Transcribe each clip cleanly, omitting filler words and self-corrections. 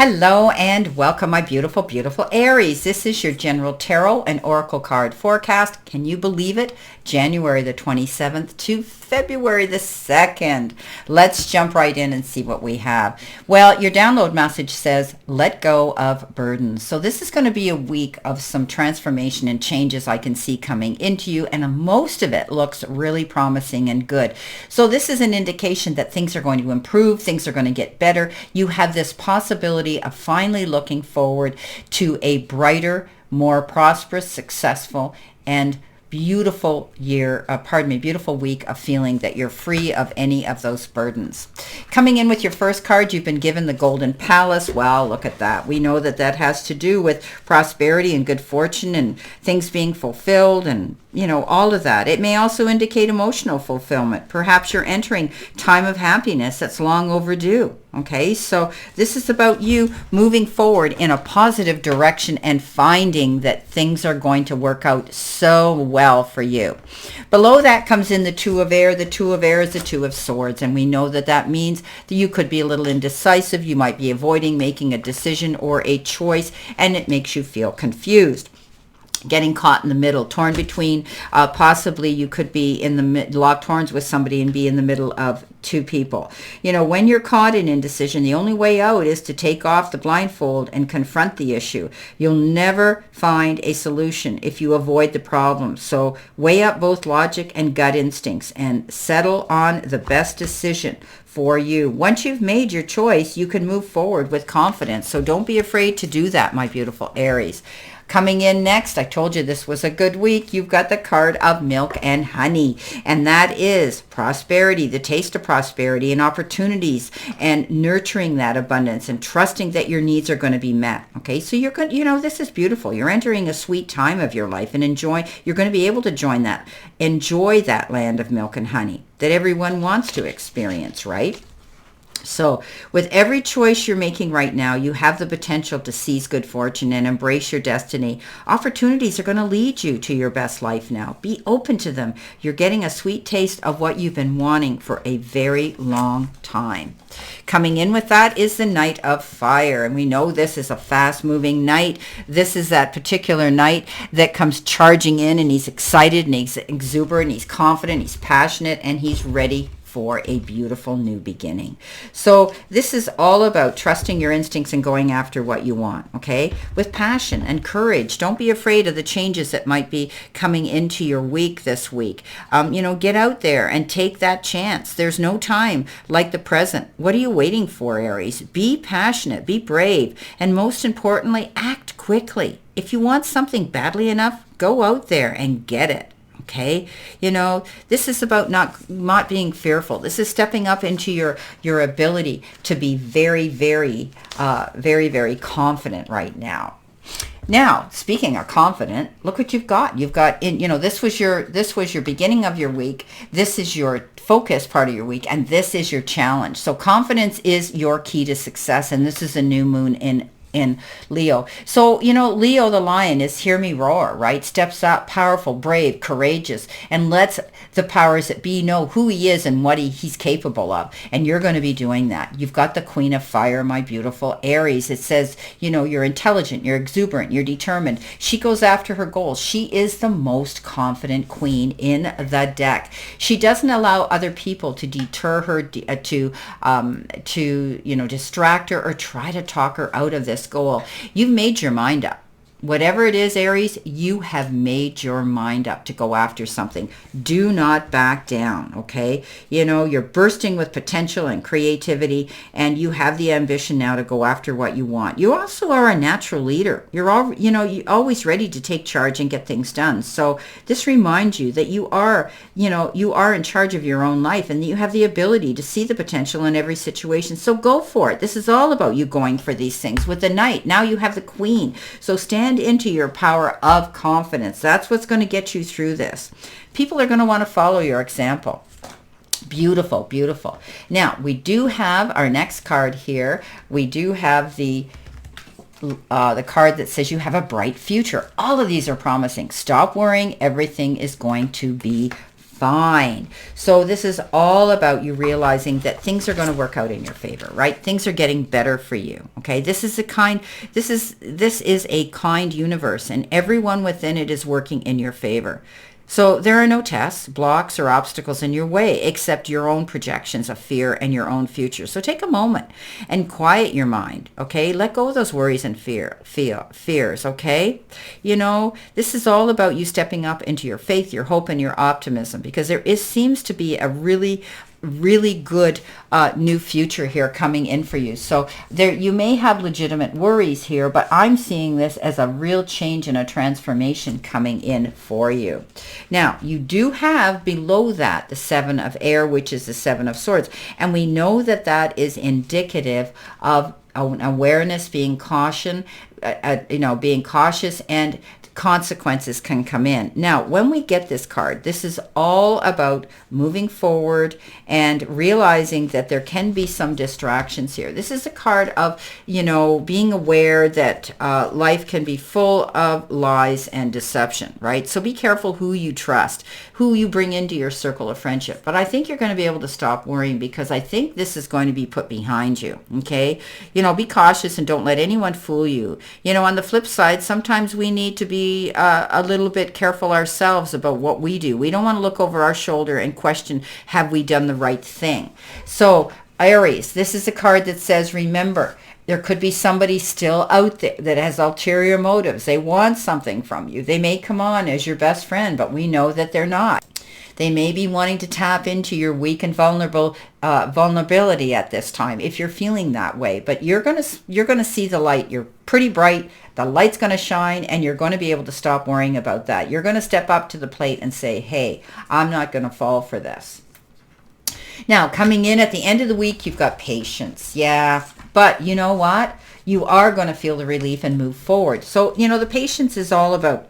Hello and welcome, my beautiful, beautiful Aries. This is your general tarot and oracle card forecast. Can you believe it? January the 27th to February the 2nd. Let's jump right in and see what we have. Well, your download message says, let go of burdens. So this is going to be a week of some transformation and changes I can see coming into you, and most of it looks really promising and good. So this is an indication that things are going to improve, things are going to get better. You have this possibility of finally looking forward to a brighter, more prosperous, successful, and beautiful beautiful week of feeling that you're free of any of those burdens. Coming in with your first card, you've been given the Golden Palace. Well, look at that. We know that that has to do with prosperity and good fortune and things being fulfilled and, all of that. It may also indicate emotional fulfillment. Perhaps you're entering time of happiness that's long overdue. Okay, so this is about you moving forward in a positive direction and finding that things are going to work out so well for you. Below that comes in the Two of Air. The Two of Air is the Two of Swords, and we know that that means that you could be a little indecisive. You might be avoiding making a decision or a choice, and it makes you feel confused. Getting caught in the middle, torn between, possibly you could be in the locked horns with somebody and be in the middle of two people. When you're caught in indecision, the only way out is to take off the blindfold and confront the issue. You'll never find a solution if you avoid the problem. So weigh up both logic and gut instincts and settle on the best decision for you. Once you've made your choice, you can move forward with confidence. So don't be afraid to do that, my beautiful Aries. Coming in next, I told you this was a good week. You've got the card of Milk and Honey, and that is prosperity, the taste of prosperity and opportunities, and nurturing that abundance and trusting that your needs are going to be met. Okay, so you're good. This is beautiful. You're entering a sweet time of your life and you're going to be able to enjoy that land of milk and honey that everyone wants to experience, right? So with every choice you're making right now, you have the potential to seize good fortune and embrace your destiny. Opportunities are going to lead you to your best life now. Be open to them. You're getting a sweet taste of what you've been wanting for a very long time. Coming in with that is the Knight of Fire. And we know this is a fast-moving knight. This is that particular knight that comes charging in, and he's excited and he's exuberant, he's confident, he's passionate, and he's ready for a beautiful new beginning. So this is all about trusting your instincts and going after what you want, okay? With passion and courage. Don't be afraid of the changes that might be coming into your week this week. Get out there and take that chance. There's no time like the present. What are you waiting for, Aries? Be passionate, be brave, and most importantly, act quickly. If you want something badly enough, go out there and get it. Okay, this is about not being fearful. This is stepping up into your ability to be very, very, very, very confident right now. Now, speaking of confident, look what you've got. You've got this was your beginning of your week. This is your focus part of your week, and this is your challenge. So confidence is your key to success, and this is a new moon in Leo. So, Leo the lion is hear me roar, right? Steps up, powerful, brave, courageous, and lets the powers that be know who he is and what he's capable of. And you're going to be doing that. You've got the Queen of Fire, my beautiful Aries. It says, you're intelligent, you're exuberant, you're determined. She goes after her goals. She is the most confident queen in the deck. She doesn't allow other people to deter her, to distract her or try to talk her out of this goal. You've made your mind up. Whatever it is, Aries, you have made your mind up to go after something. Do not back down, okay? You're bursting with potential and creativity, and you have the ambition now to go after what you want. You also are a natural leader. You're always ready to take charge and get things done. So this reminds you that you are in charge of your own life, and that you have the ability to see the potential in every situation. So go for it. This is all about you going for these things. With the Knight, now you have the Queen. So stand into your power of confidence. That's what's going to get you through this. People are going to want to follow your example. Beautiful, beautiful. Now, we do have our next card here. We do have the card that says you have a bright future. All of these are promising. Stop worrying. Everything is going to be fine. So this is all about you realizing that things are going to work out in your favor, right? Things are getting better for you. Okay. This is a kind universe, and everyone within it is working in your favor. So there are no tests, blocks, or obstacles in your way except your own projections of fear and your own future. So take a moment and quiet your mind, okay? Let go of those worries and fears, okay? This is all about you stepping up into your faith, your hope, and your optimism, because seems to be a really good new future here coming in for you. So there, you may have legitimate worries here, but I'm seeing this as a real change and a transformation coming in for you. Now, you do have below that the 7 of air, which is the 7 of swords. And we know that that is indicative of an awareness, being cautious, and consequences can come in. Now, when we get this card, this is all about moving forward and realizing that there can be some distractions here. This is a card of, being aware that life can be full of lies and deception, right? So be careful who you trust, who you bring into your circle of friendship. But I think you're going to be able to stop worrying, because I think this is going to be put behind you, okay? Be cautious and don't let anyone fool you. On the flip side, sometimes we need to be a little bit careful ourselves about what we do. We don't want to look over our shoulder and question, have we done the right thing? So Aries, this is a card that says, remember, there could be somebody still out there that has ulterior motives. They want something from you. They may come on as your best friend, but we know that they're not. They may be wanting to tap into your weak and vulnerability at this time, if you're feeling that way. But you're gonna see the light. You're pretty bright. The light's going to shine, and you're going to be able to stop worrying about that. You're going to step up to the plate and say, hey, I'm not going to fall for this. Now, coming in at the end of the week, you've got patience. Yeah, but you know what? You are going to feel the relief and move forward. So, the patience is all about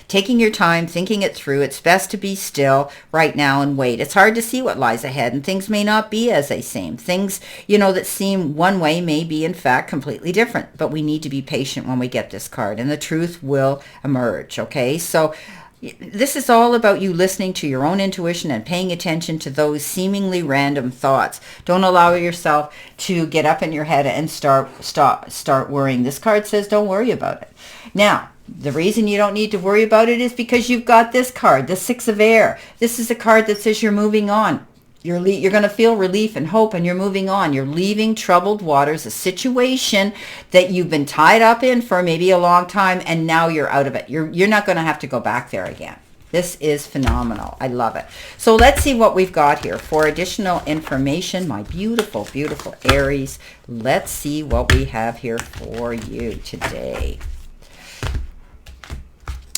taking your time, thinking it through. It's best to be still right now and wait. It's hard to see what lies ahead, and things may not be as they seem. Things, that seem one way may be, in fact, completely different. But we need to be patient when we get this card, and the truth will emerge, okay? So this is all about you listening to your own intuition and paying attention to those seemingly random thoughts. Don't allow yourself to get up in your head and start worrying. This card says don't worry about it. Now, the reason you don't need to worry about it is because you've got this card, the 6 of air. This is a card that says you're moving on. You're going to feel relief and hope, and you're moving on. You're leaving troubled waters, a situation that you've been tied up in for maybe a long time, and now you're out of it. You're not going to have to go back there again. This is phenomenal. I love it. So let's see what we've got here. For additional information, my beautiful, beautiful Aries, let's see what we have here for you today.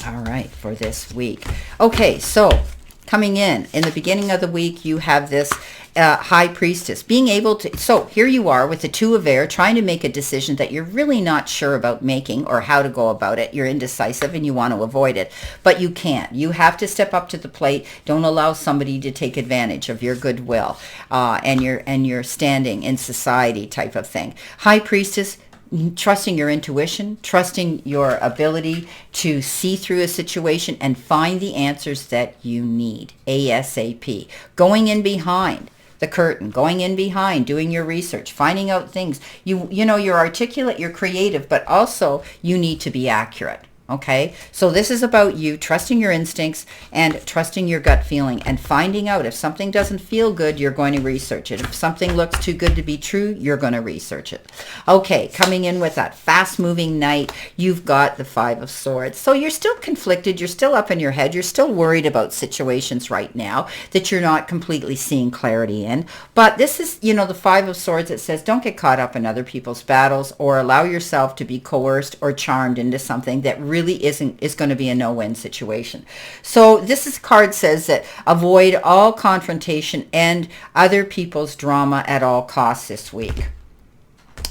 All right, for this week. Okay, so coming in the beginning of the week, you have this high priestess being able to, so here you are with the 2 of air trying to make a decision that you're really not sure about making or how to go about it. You're indecisive and you want to avoid it, but you can't. You have to step up to the plate. Don't allow somebody to take advantage of your goodwill and your standing in society type of thing. High priestess, trusting your intuition, trusting your ability to see through a situation and find the answers that you need ASAP. Going in behind the curtain, going in behind, doing your research, finding out things. You're articulate, you're creative, but also you need to be accurate. Okay, so this is about you trusting your instincts and trusting your gut feeling and finding out if something doesn't feel good, you're going to research it. If something looks too good to be true, you're going to research it. Okay, coming in with that fast-moving night, you've got the 5 of swords. So you're still conflicted. You're still up in your head. You're still worried about situations right now that you're not completely seeing clarity in. But this is, the 5 of swords that says don't get caught up in other people's battles or allow yourself to be coerced or charmed into something that really is going to be a no-win situation. So this card says that avoid all confrontation and other people's drama at all costs this week.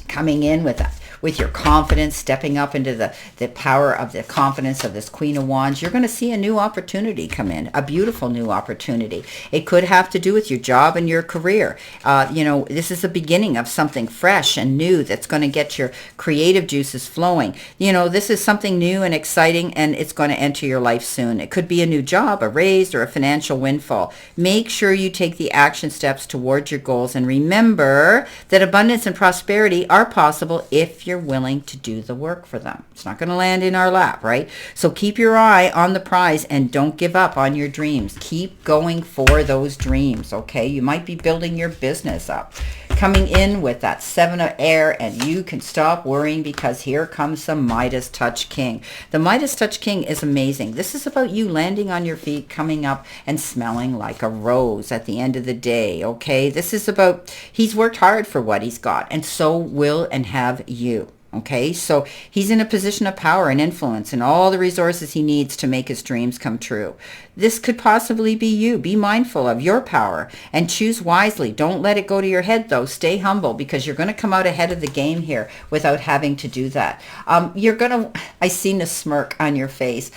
Coming in with that, with your confidence, stepping up into the power of the confidence of this Queen of Wands, you're going to see a new opportunity come in, a beautiful new opportunity. It could have to do with your job and your career. This is the beginning of something fresh and new that's going to get your creative juices flowing. This is something new and exciting, and it's going to enter your life soon. It could be a new job, a raise, or a financial windfall. Make sure you take the action steps towards your goals, and remember that abundance and prosperity are possible if you're willing to do the work for them. It's not going to land in our lap, right? So keep your eye on the prize and don't give up on your dreams. Keep going for those dreams, okay? You might be building your business up, coming in with that 7 of air, and you can stop worrying because here comes the Midas Touch King. The Midas Touch King is amazing. This is about you landing on your feet, coming up and smelling like a rose at the end of the day, okay? This is about, he's worked hard for what he's got, and so will and have you. Okay, so he's in a position of power and influence and all the resources he needs to make his dreams come true. This could possibly be you. Be mindful of your power and choose wisely. Don't let it go to your head, though. Stay humble, because you're going to come out ahead of the game here without having to do that. I seen a smirk on your face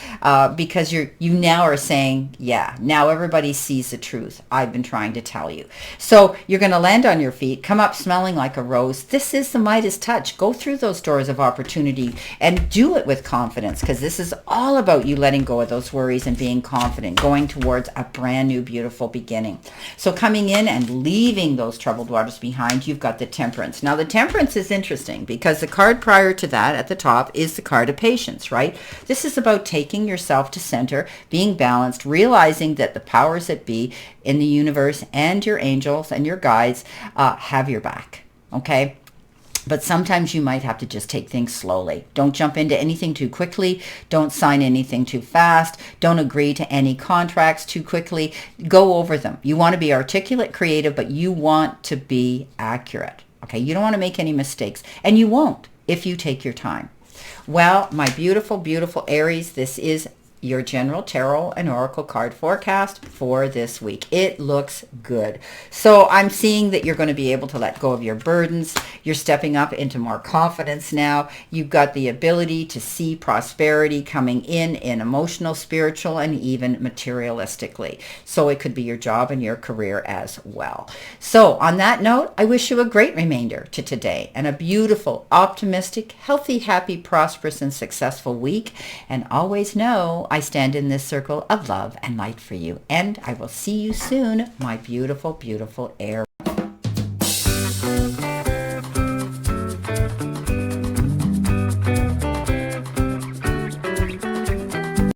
because you now are saying, yeah, now everybody sees the truth I've been trying to tell you. So you're going to land on your feet, come up smelling like a rose. This is the Midas touch. Go through those doors of opportunity and do it with confidence, because this is all about you letting go of those worries and being confident, going towards a brand new beautiful beginning. So coming in and leaving those troubled waters behind, you've got the Temperance. Now the Temperance is interesting because the card prior to that at the top is the card of Patience, right? This is about taking yourself to center, being balanced, realizing that the powers that be in the universe and your angels and your guides have your back, okay? But sometimes you might have to just take things slowly. Don't jump into anything too quickly. Don't sign anything too fast. Don't agree to any contracts too quickly. Go over them. You want to be articulate, creative, but you want to be accurate. Okay, you don't want to make any mistakes. And you won't if you take your time. Well, my beautiful, beautiful Aries, this is your general tarot and oracle card forecast for this week. It looks good. So I'm seeing that you're going to be able to let go of your burdens. You're stepping up into more confidence now. You've got the ability to see prosperity coming in emotional, spiritual, and even materialistically. So it could be your job and your career as well. So on that note, I wish you a great remainder to today and a beautiful, optimistic, healthy, happy, prosperous, and successful week. And always know I stand in this circle of love and light for you. And I will see you soon, my beautiful, beautiful Aries.